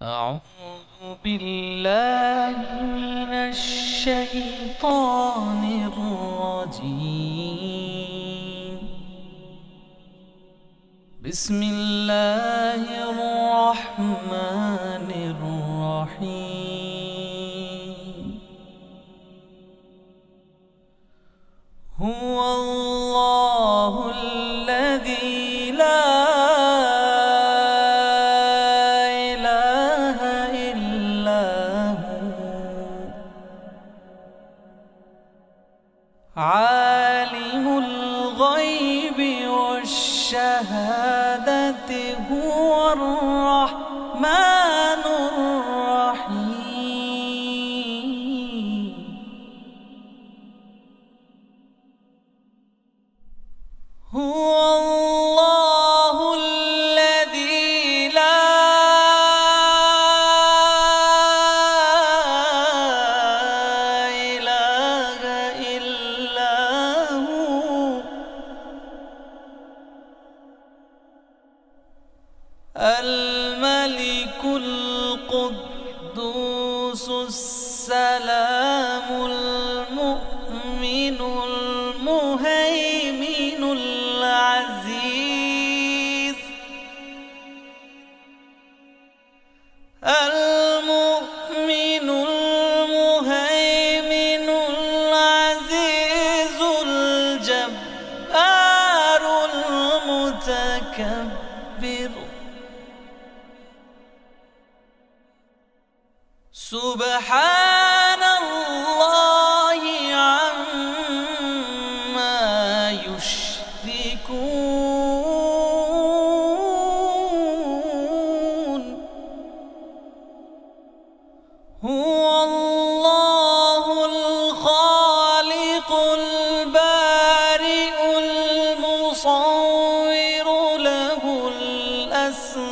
أعوذ بالله من الشيطان الرجيم. بسم الله الرحمن الرحيم. هو الله الذي لا إله إلا هو عالم الغيب والشهادة هو الرحمن الرحيم. هو الله الذي لا إله إلا هو الملك القدوس السلام المؤمن المهيمن العزيز المؤمن المهيمن العزيز الجبار المتكبر. سبحان الله عما يشركون. هو الله الخالق البارئ المصور له الأسماء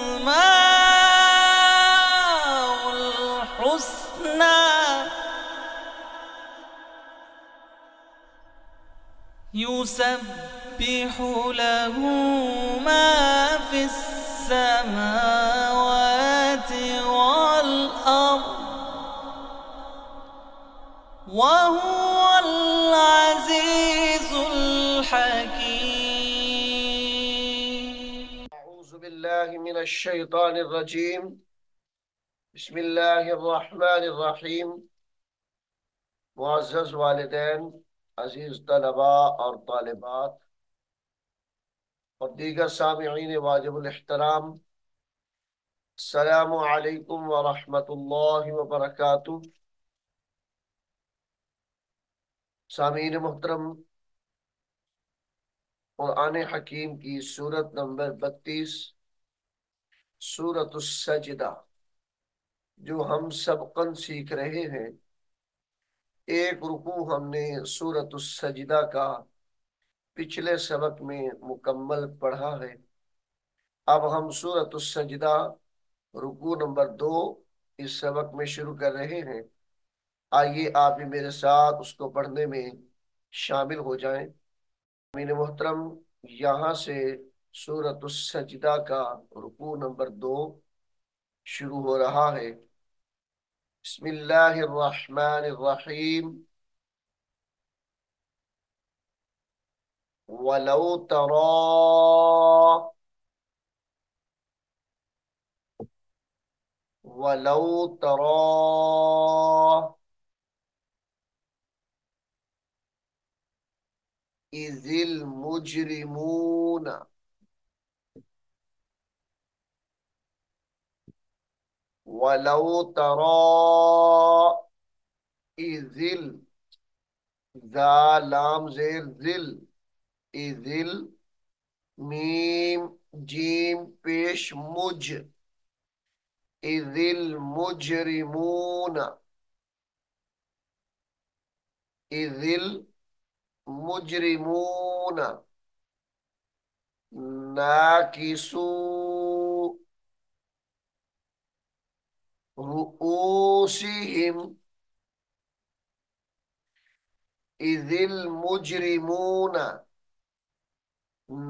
الحسنى يسبح له ما في السماوات والأرض وهو العزيز الحكيم. أعوذ بالله من الشيطان الرجيم. بسم الله الرحمن الرحيम. मुअज़्ज़ज़ वालिदैन, अजीज़ तलबा और तालिबात और दीगर सामिईन वाजिबुल एहतराम, अस्सलामु अलैकुम व रहमतुल्लाहि व बरकातुहू। सामीन मुहतरम, कुरान हकीम की सूरत नंबर 32 सूरत सजदा जो हम सबकन सीख रहे हैं। एक रुकू हमने सूरत सजदा का पिछले सबक में मुकम्मल पढ़ा है। अब हम सूरत सजदा रुकू नंबर 2 इस सबक में शुरू कर रहे हैं। आइए आप भी मेरे साथ उसको पढ़ने में शामिल हो जाएं। अमीन मोहतरम, यहाँ से सूरत सजदा का रुकू नंबर 2 शुरू हो रहा है। बिस्मिल्लाहिर रहमानिर रहीम। वलौ तरा वलौ तरा इज़िल मुजरिमून वलौ तरा इज़िल ज़ा लाम ज़ेर ज़िल इज़िल मीम जीम पेश मुज इज़िल मुजरिमून इज़िल मुजरिमून नाकिसू रुऊसिहिम इज़िल मुजरिमून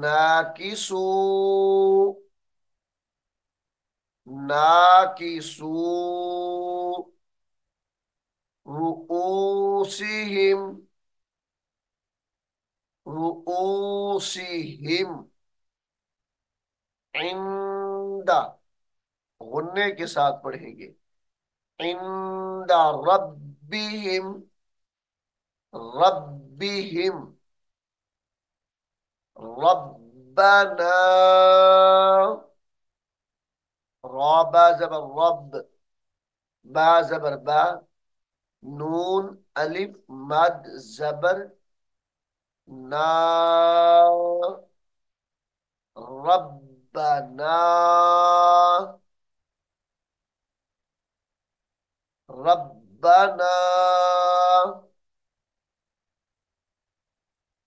नाकिसू नाकिसू रुऊसिहिम रुऊसिहिम इंदा, गुन्ने के साथ पढ़ेंगे। इंदा रब्बिहिम, रब्बिहिम। रब्बना, रबा जबर रब, बा जबर बा, नून अलिफ मद जबर ना, रब्बना, रब्बना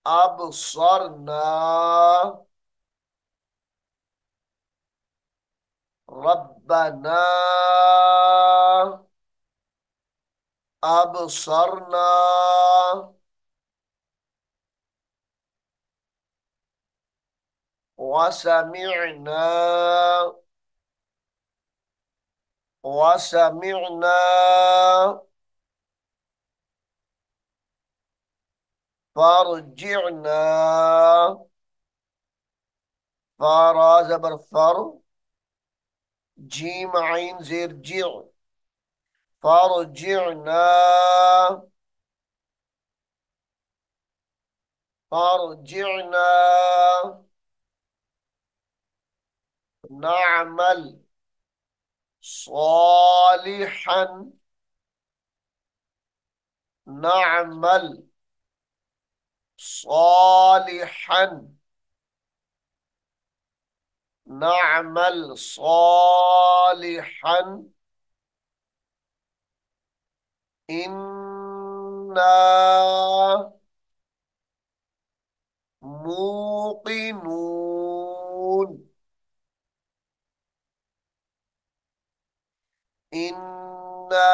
अबसरना, रब्बना अबसरना वसमिअना, वसमिअना फरजिअना, फरा जबर फर, जीम आइन जेर जिअ, फरजिअना, फरजिअना नअमल सालिहन, नअमल सालिहन, नअमल सालिहन इन्ना मूकिनून, इन्ना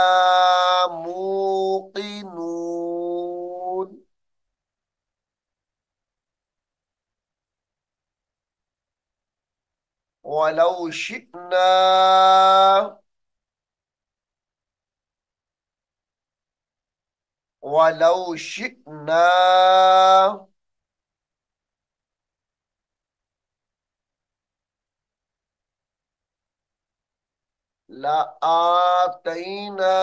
मूकिनून। वलौ शिअना, वलौ शिअना लआतैना,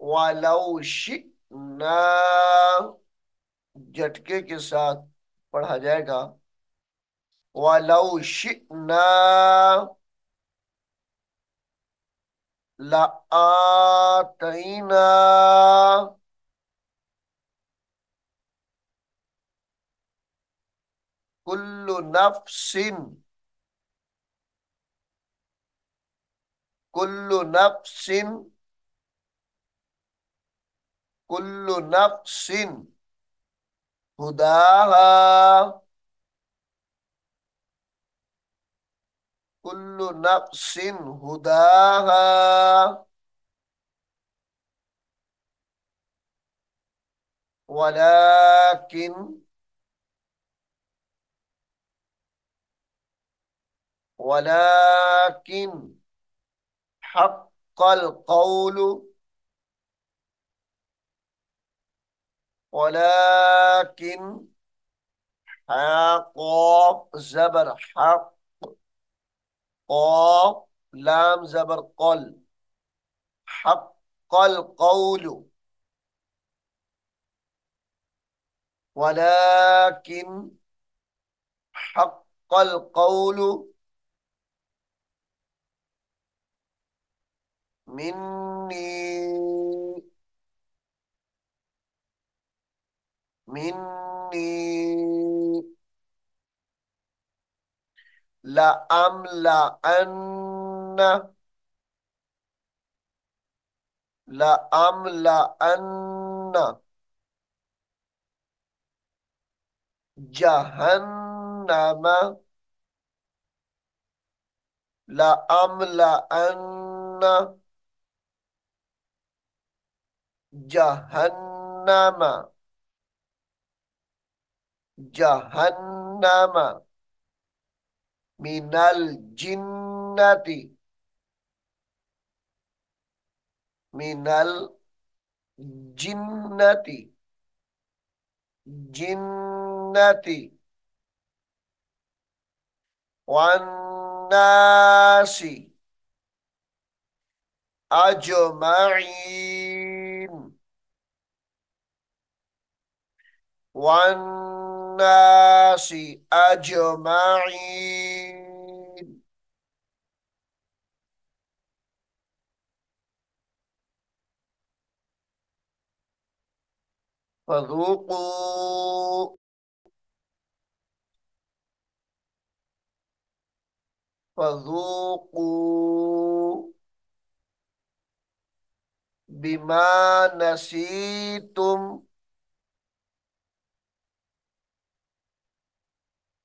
वलौ शिअना झटके के साथ पढ़ा जाएगा। वलौ शिअना लआतैना कुल्लु नफ्सिन, कुल्लु नफ्सिन, कुल्लु नफ्सिन हुदाहा, कुल्लु नफ्सिन हुदाहा वलाकिन, वलाकिन हक्कल कौलु, वलाकिन कॉफ जबर हक, कॉफ लाम जबर कल, हक्कल कौलु, वलाकिन हक्कल कौलु मिन्नी, मिन्नी लअम्लअन्न, लअम्लअन्न जहन्नम, लअम्लअन्न जहन्नम, जहन्नम मिनल जिन्नति, मिनल जिन्नति, जिन्नति, वन्नासि अजमईन, वन्नासि अजमईन। फज़ूक़ू, फज़ूक़ू बिमा नसीतुम,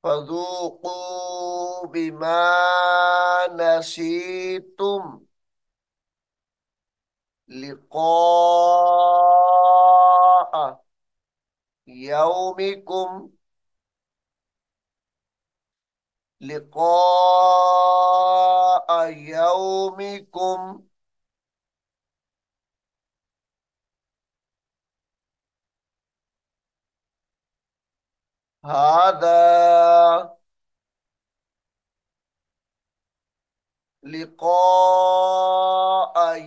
फज़ूक़ू बिमा नसीतुम लिक़ाअ यौमिकुम, लिक़ाअ यौमिकुम हादा, लिक़ाअ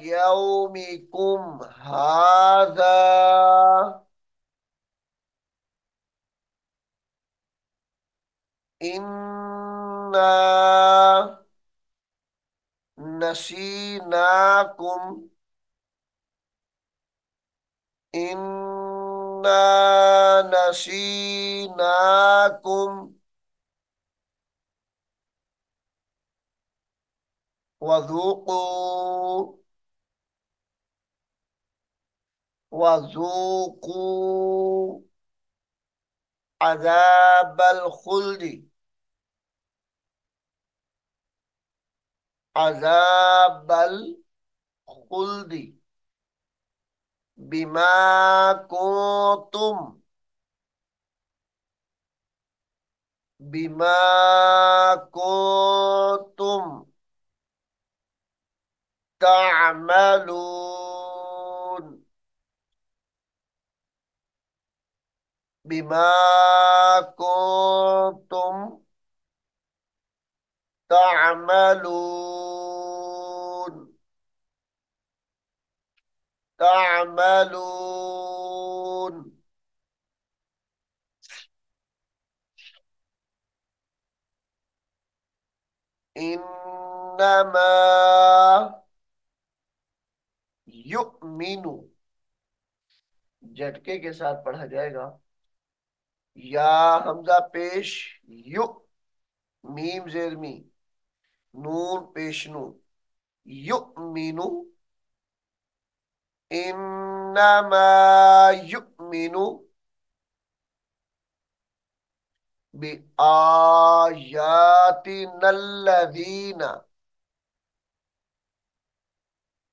यौमिकुम हादा इन्ना नसीनाकुम, इन्ना नसीनाकुम वज़ूक़ू, वज़ूक़ू अज़ाबल खुल्दी, अज़ाबल खुल्दी बिमा कुंतुम, बिमा कुंतुम तामलून, बिमा कुंतुम तामलून, तामलून। इन्नमा युमिनु, झटके के साथ पढ़ा जाएगा। या हमजा पेश, यु, मीम जेर मी, नून पेश नू, युमिनु, इन्नमा युमिनु बि आयातिनल्लज़ीना,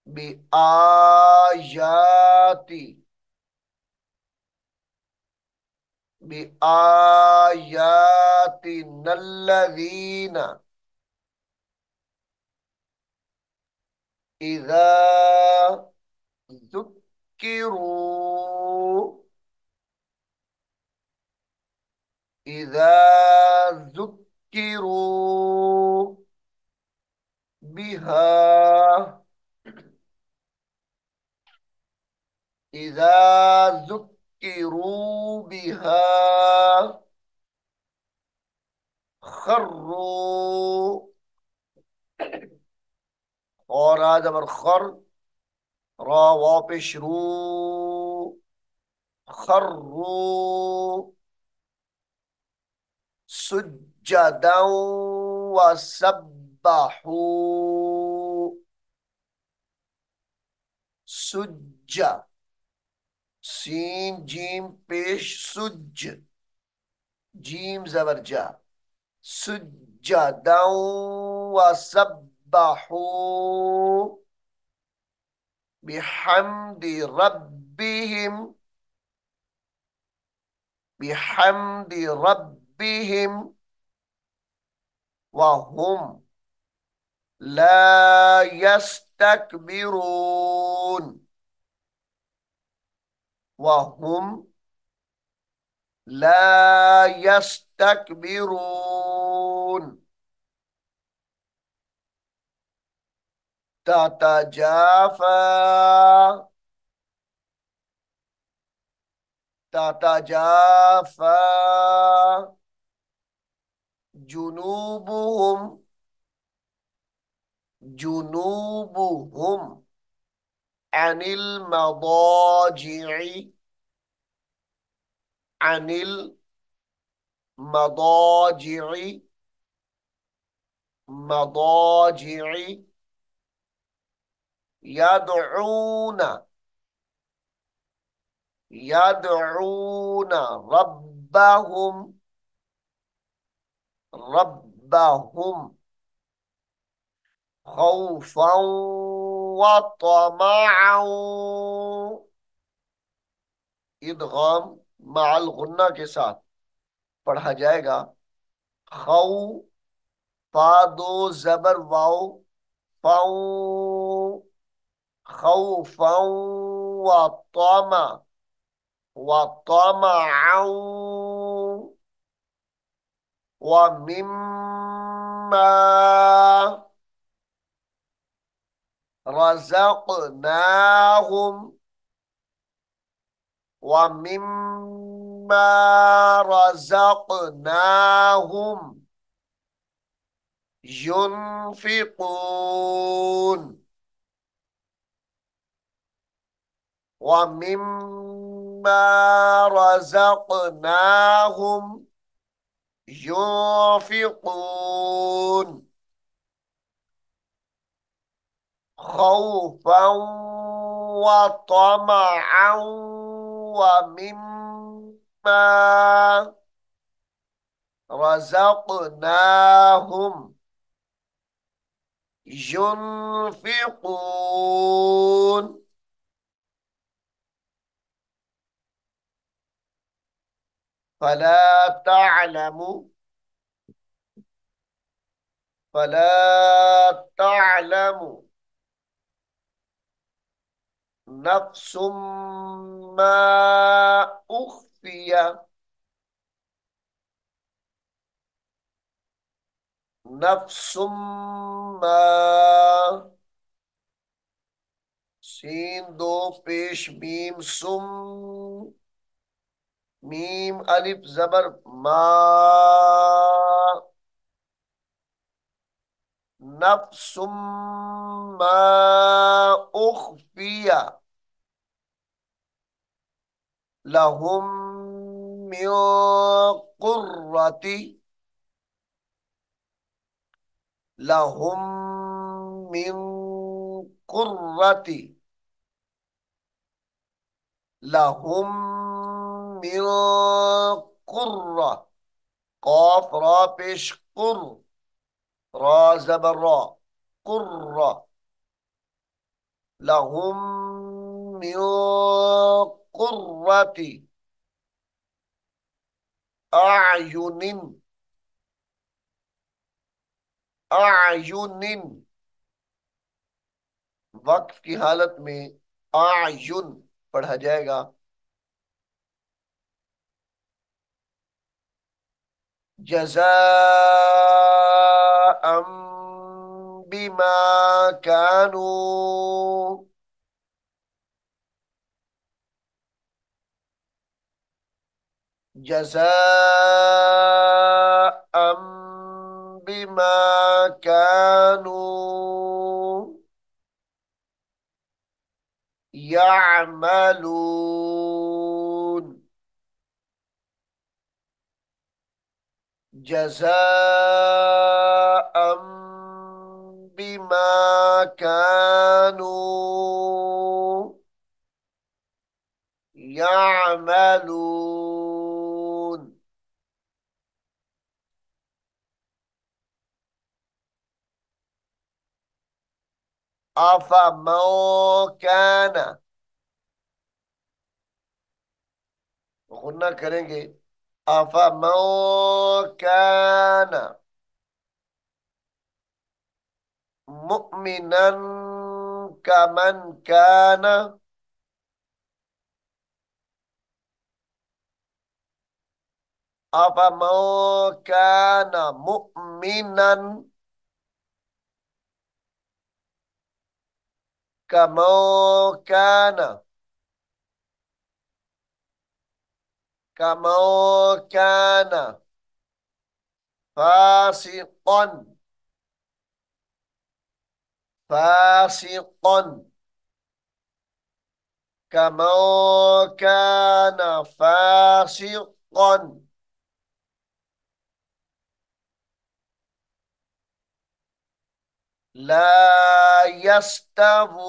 बि आयाति, बि आयातिनल्लज़ीना इज़ा ज़ुक्किरू, इज़ा ज़ुक्किरू बिहा, इज़ा ज़ुक्किरू बिहा खर्रू, और आज अबर खर, रा वाव पेश रू, खर्रू सुज्जदन व सब्बहू, सुज्जा, सीन जीम पेश सुज, जीम जबर जा, सुज्जदन व सब्बहू बिहम्दि रब्बिहिम, बिहम्दि रब्बिहिम वहुम ला यस्तकबिरून, वहुम ला यस्तकबिरून। ततजाफा, ततजाफा जुनूबुहुम, जुनूबुहुम अनिल मदाजि'i, अनिल मदाजि'i, मदाजि'i यदऊन, यदऊन रब्बहुम, रब्बहुम खौफन व तमअन, इदगाम माल गुन्ना के साथ पढ़ा जाएगा। खौ, फा दो जबर वाओ, फाऊ, खौफन व तमा, व तमअन व मिम्मा रज़क़नाहुम, वमिम्मा रज़क़नाहुम युनफिकून, वमिम्मा रज़क़नाहुम युनफिकून खौफन व तमअन वमिम्मा रज़क़नाहुम युनफिकून। फला तअलमु, फला तअलमु नफ्सुम मा उख्फिया, नफ्सुम मा, सीन दो पेश मीम सुम, मीम अलिफ जबर मा, नफ्सुम मा उख्फिया लहुम मिन कुर्रती, लहुम मिन कुर्रती, लहुम मिन कुर्रा, कौफ रा पेश कुर, रा जबर रा, कुर्रा, लहुम मिन कुर्रती अयुनिन, अयुनिन वक्फ की हालत में आयुन पढ़ा जाएगा। जज़ाअम बिमा कानू, जज़ाअम बिमा कानू यअमलून, जज़ाअम बिमा कानू यअमलून। अफमन कान, गुन्ना करेंगे। अफमन कान, मुमिनन कमन कान अफमो कान मुमिनन कमो कान कमो कान फासिकन फासिकन कमो कान फासिकन ला यस्तवून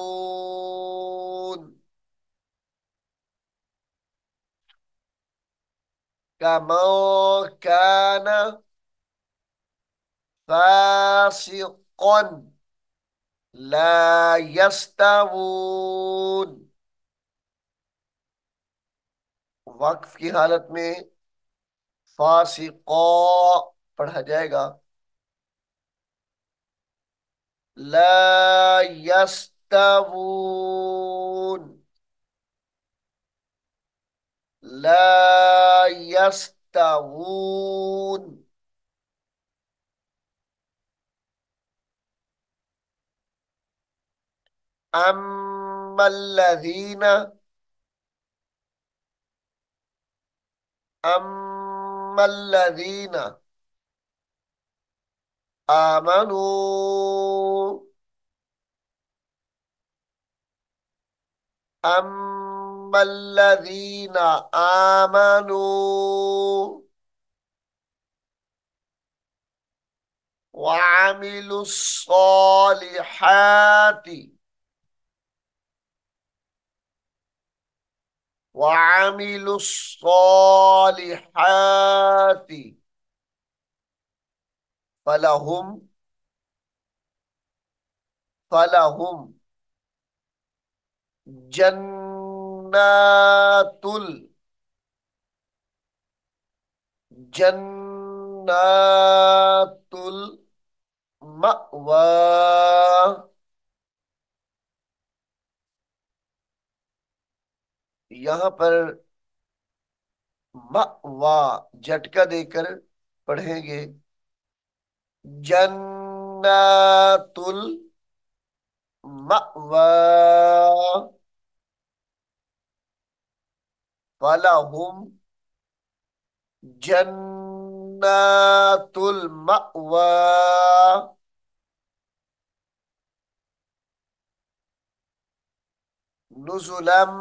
कमो कान फासिकन ला यस्तवून। वक्फ की हालत में फासिको पढ़ा जाएगा। ला यस्तवून ला यस्तवून। अम्मल्लज़ीन अम्मल्लज़ीन आमनू अम्मल्लज़ीन आमनू वअमिलुस्सॉलिहाति वअमिलुस्सॉलिहाति फलहुम फलहुम जन्नातुल जन्नातुल मअवा। यहां पर मअवा झटका देकर पढ़ेंगे। जन्नातुल मअवा फलहुम जन्नातुल मअवा नुजुलम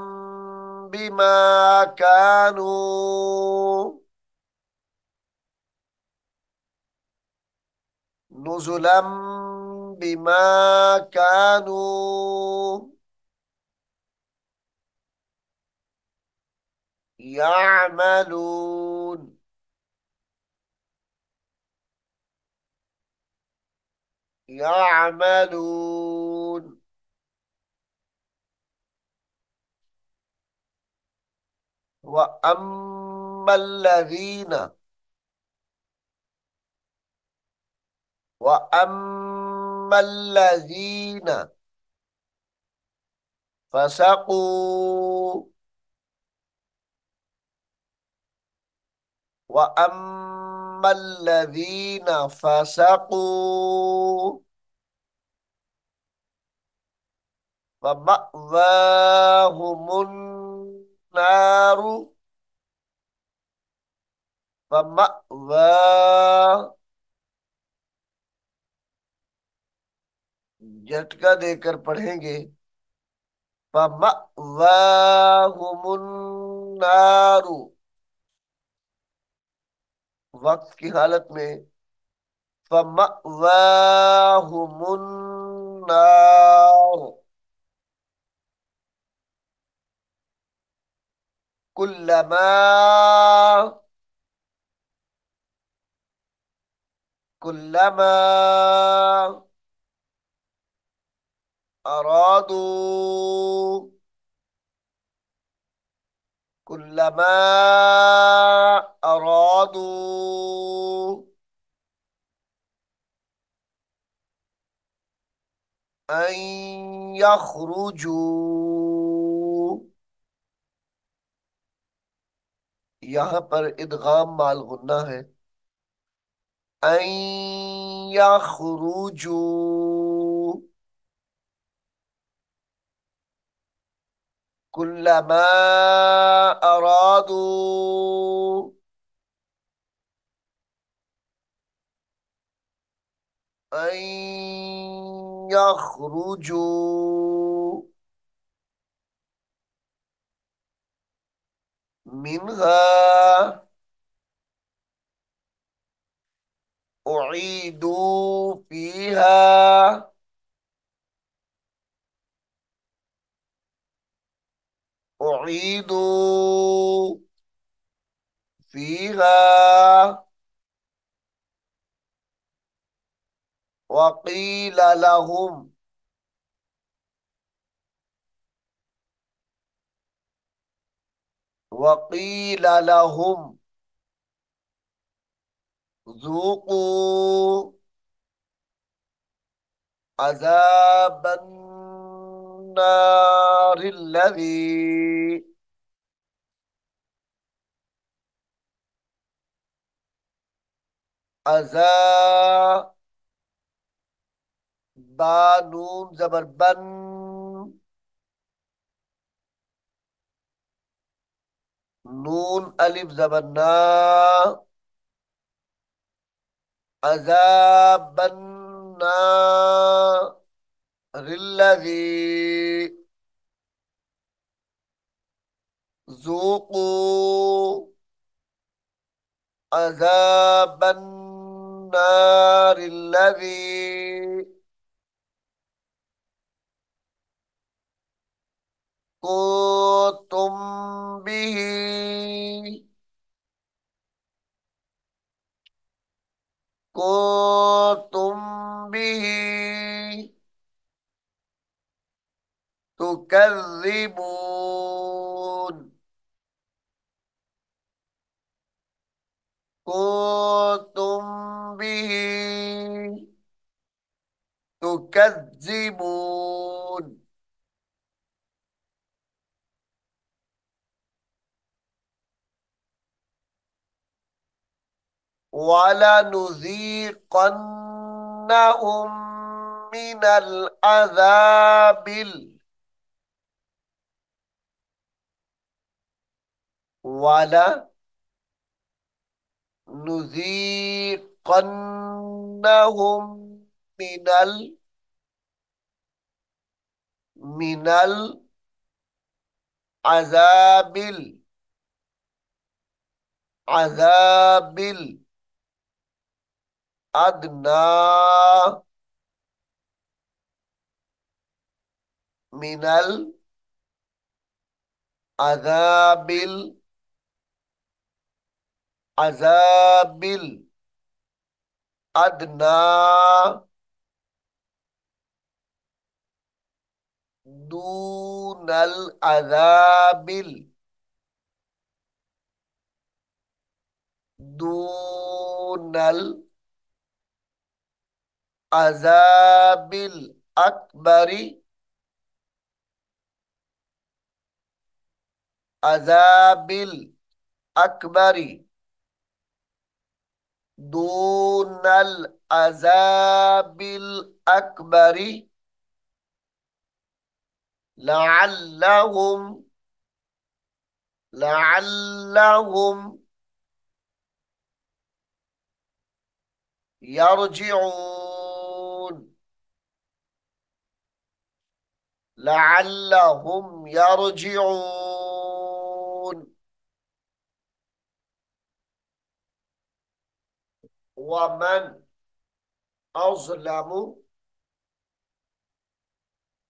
बिमा कानू नुजुलम बिमा कानू यामलून। यामलून व अम्मल्लज़ीन व अम्मल्लज़ीन फसकू व अम्मल्लज़ीन फसकू फमअवाहुमुन नारु फमअवा झटका देकर पढ़ेंगे। फमअवाहुमुन नारु वक्त की हालत में फमअवाहुमुन नार कुल्लमा कुल्लमा अरादू कुल्लमा अरादू अन यखरुजू, यहाँ पर इदगाम माल गुन्ना है। अन यखरुजू, कुल्लमा अरादू, अन यखरुजू मिनहा उईदू फीहा, उईदू फीहा वकील लहुम, वकील लहुम ذوقوا عذاب النار الذي عذاب بانون زبر بن، نون ألف زبر نا، عذاب النار الذي ذوقوا عذاب النار الذي كنتم به كنتم به تكذبون، كنتم به تكذبون. ولنذيقنهم من العذاب ولنذيقنهم من من العذاب عذاب الأدنى من العذاب العذاب الأدنى دون العذاب دون العذاب الأكبر عذاب الأكبر دون العذاب الأكبر لعلهم لعلهم يرجعون لعلهم يرجعون. ومن أظلم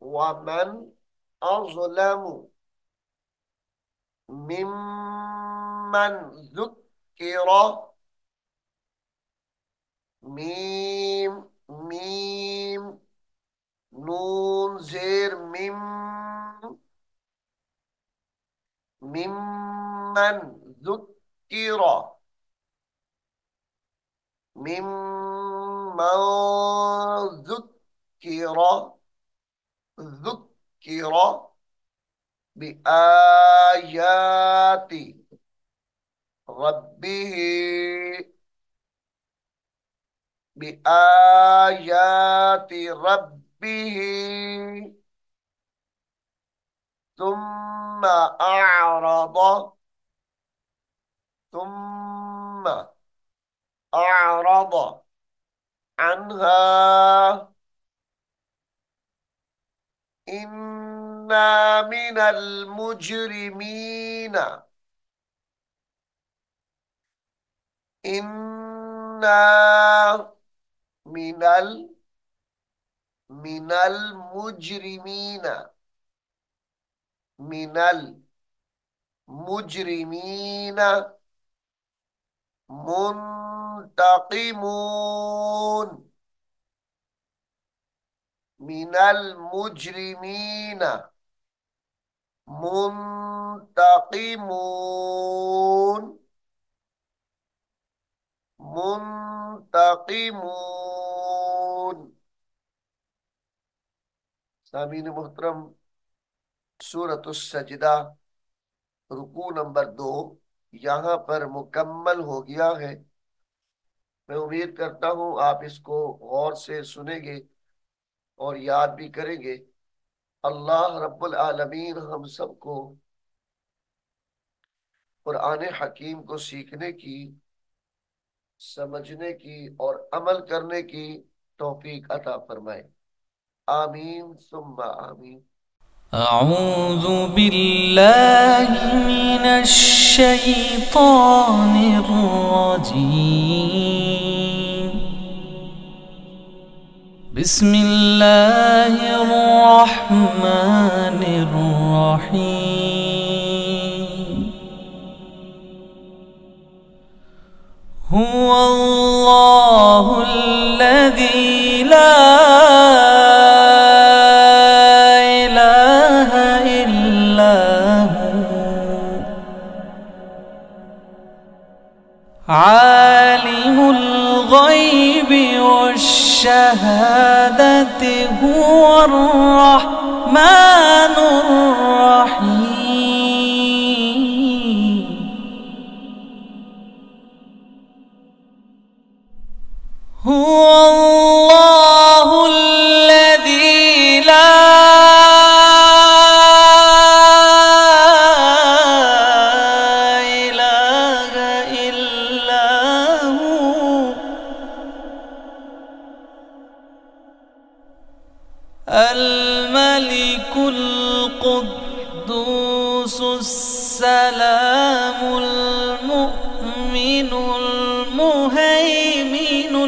ومن أظلم ممن ذكر ميم ميم نون زير ميم ممن ذكر ممن ذكر ज़ुक्किर बिआयाति रब्बिही बिआयाति रब्बिही तुम्मा अअरद तुम्मा अअरद अन्हा इन्ना मिनल मुजरिमीना इन्ना मिनल मिनल मुजरिमीना मिनल मुजरिमीना मुंतकिमून मिनल मुजरिमीना मुंतकिमून मुंतकिमून। सामीन मोहतरम, सूरतुस सजदा रुकू नंबर 2 यहाँ पर मुकम्मल हो गया है। मैं उम्मीद करता हूँ आप इसको गौर से सुनेंगे और याद भी करेंगे। अल्लाह रब्बुल आलमीन हम सबको कुरान हकीम को सीखने की, समझने की और अमल करने की तौफीक अता फरमाए। आमीन सुम्मा आमीन। أعوذ بالله من الشيطان الرجيم. بسم الله الرحمن الرحيم. هو الله الذي لا عالم الغيب والشهادة هو الرحمن الرحيم. هو الله الذي لا الملك القدوس السلام المؤمن المهيمن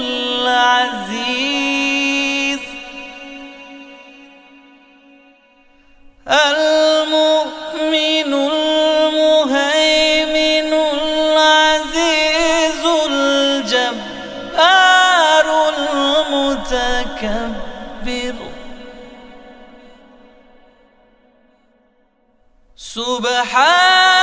العزيز المؤمن المهيمن العزيز الجبار المتكبر. سبحان